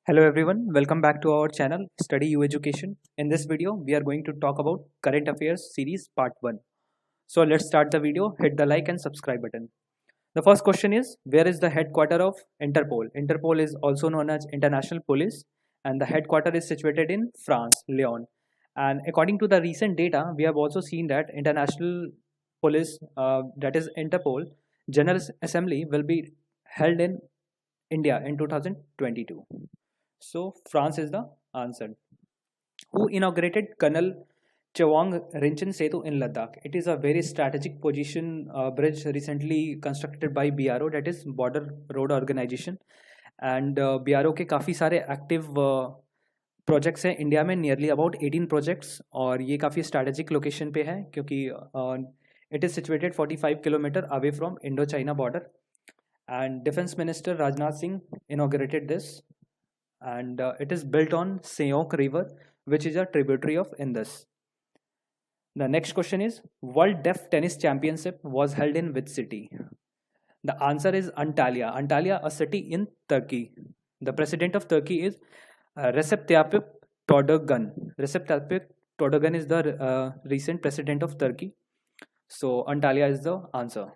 Hello everyone, welcome back to our channel Study You Education. In this video, we are going to talk about Current Affairs Series Part 1. So let's start the video, hit the like and subscribe button. The first question is, where is the headquarter of Interpol? Interpol is also known as International Police and the headquarter is situated in France, Lyon. And according to the recent data, we have also seen that International Police, that is Interpol, General Assembly will be held in India in 2022. So France is the answer. Who inaugurated Colonel Chawang Rinchen Setu in Ladakh? It is a very strategic position bridge recently constructed by BRO, that is Border Road Organization. And BRO के काफ़ी सारे active projects हैं India में, nearly about 18 projects, और ये काफ़ी strategic location पे है क्योंकि it is situated 45 kilometre away from Indo China border. And Defense Minister Rajnath Singh inaugurated this, and it is built on Seong River, which is a tributary of Indus. The next question is, World Deaf Tennis Championship was held in which city? The answer is Antalya. Antalya, a city in Turkey. The president of Turkey is Recep Tayyip Erdogan. Recep Tayyip Erdogan is the recent president of Turkey. So Antalya is the answer.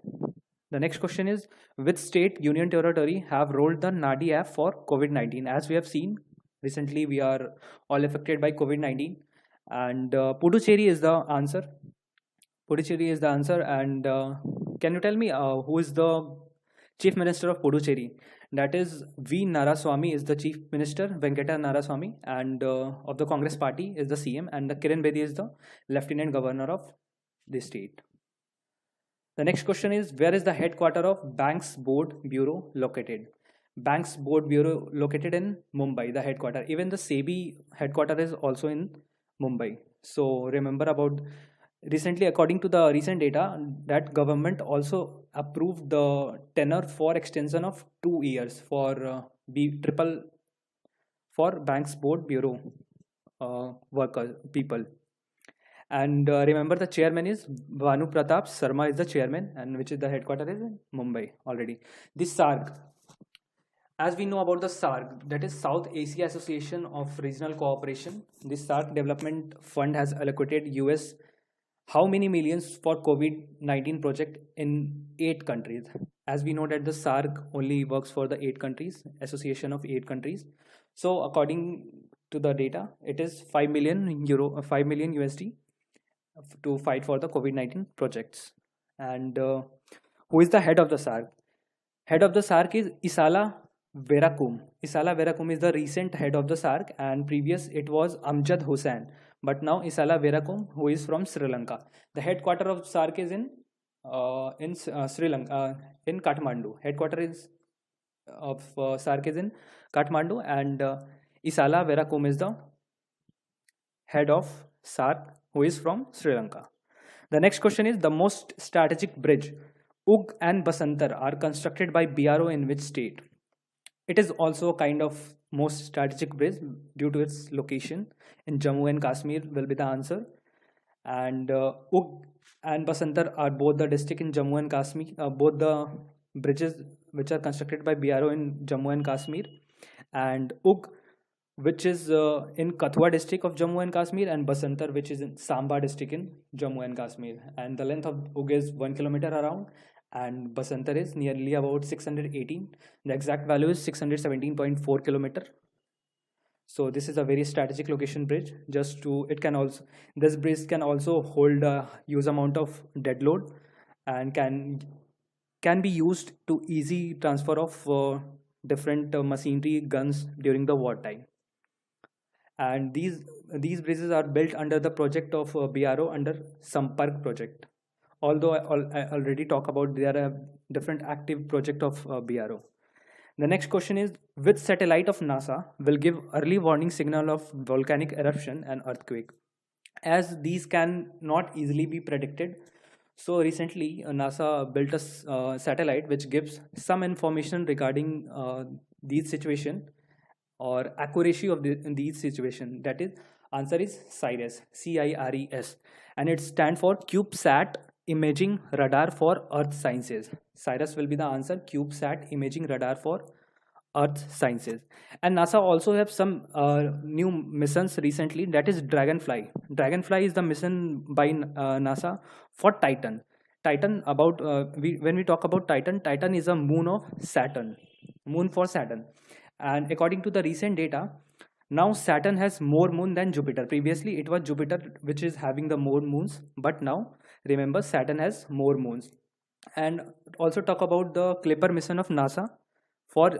The next question is, which state union territory have rolled the Nadi app for COVID-19? As we have seen recently, we are all affected by COVID-19, and Puducherry is the answer. Puducherry is the answer. And can you tell me who is the chief minister of Puducherry? That is V. Naraswamy is the chief minister, Venkata Naraswamy, and of the Congress party is the CM, and the Kiran Bedi is the lieutenant governor of the state. The next question is, where is the headquarter of Banks Board Bureau located? Banks Board Bureau located in Mumbai, the headquarter. Even the SEBI headquarter is also in Mumbai. So remember about recently, according to the recent data, that government also approved the tenure for extension of 2 years for for Banks Board Bureau workers people. And remember, the chairman is Bhanu Pratap Sharma is the chairman, and which is the headquarter is in Mumbai already. This SARC, as we know about the SARC, that is South Asia Association of Regional Cooperation. This SARC development fund has allocated US how many millions for COVID-19 project in 8 countries. As we know that the SARC only works for the 8 countries, association of 8 countries. So according to the data, it is 5 million euro, 5 million USD to fight for the COVID-19 projects. And who is the head of the SARC? Head of the SARC is Isala Verakum. Isala Verakum is the recent head of the SARC, and previous it was Amjad Hussain. But now Isala Verakum, who is from Sri Lanka. The headquarter of SARC is in Sri Lanka, in Kathmandu. Headquarter is of SARC is in Kathmandu, and Isala Verakum is the head of SARC, who is from Sri Lanka. The next question is, the most strategic bridge, Ug and Basantar, are constructed by BRO in which state? It is also a kind of most strategic bridge due to its location in Jammu and Kashmir will be the answer. And Ug and Basantar are both the district in Jammu and Kashmir, both the bridges which are constructed by BRO in Jammu and Kashmir. And Ug, which is in Kathua district of Jammu and Kashmir, and Basantar, which is in Samba district in Jammu and Kashmir. And the length of Ug is 1 kilometer around, and Basantar is nearly about 618. The exact value is 617.4 kilometer. So this is a very strategic location bridge. Just to, it can also, this bridge can also hold a huge amount of dead load, and can be used to easy transfer of different machinery, guns during the wartime. And these bridges are built under the project of BRO under Sampark project. Although I already talk about, there are different active project of BRO. The next question is, which satellite of NASA will give early warning signal of volcanic eruption and earthquake? As these can not easily be predicted, so recently NASA built a satellite which gives some information regarding these situation or accuracy of these situation. That is, answer is CIRES, CIRES, and it stands for CubeSat Imaging Radar for Earth Sciences. CIRES will be the answer, CubeSat Imaging Radar for Earth sciences. And NASA also have some new missions recently, that is Dragonfly. Dragonfly is the mission by NASA for Titan. Titan, about when we talk about Titan, Titan is a moon of Saturn, moon for Saturn. And according to the recent data, now Saturn has more moon than Jupiter. Previously it was Jupiter which is having the more moons, but now remember Saturn has more moons. And also talk about the Clipper mission of NASA for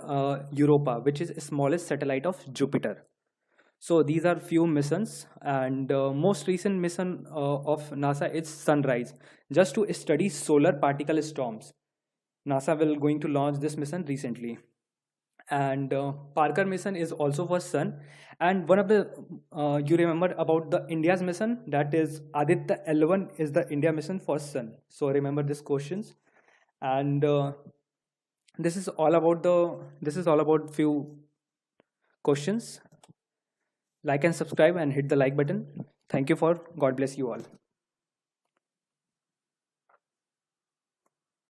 Europa, which is smallest satellite of Jupiter. So these are few missions, and most recent mission of NASA is Sunrise, just to study solar particle storms. NASA will going to launch this mission recently. And Parker mission is also for Sun. And one of the you remember about the India's mission, that is Aditya L1 is the India mission for Sun. So remember these questions. And this is all about few questions. Like and subscribe and hit the like button. Thank you for God bless you all.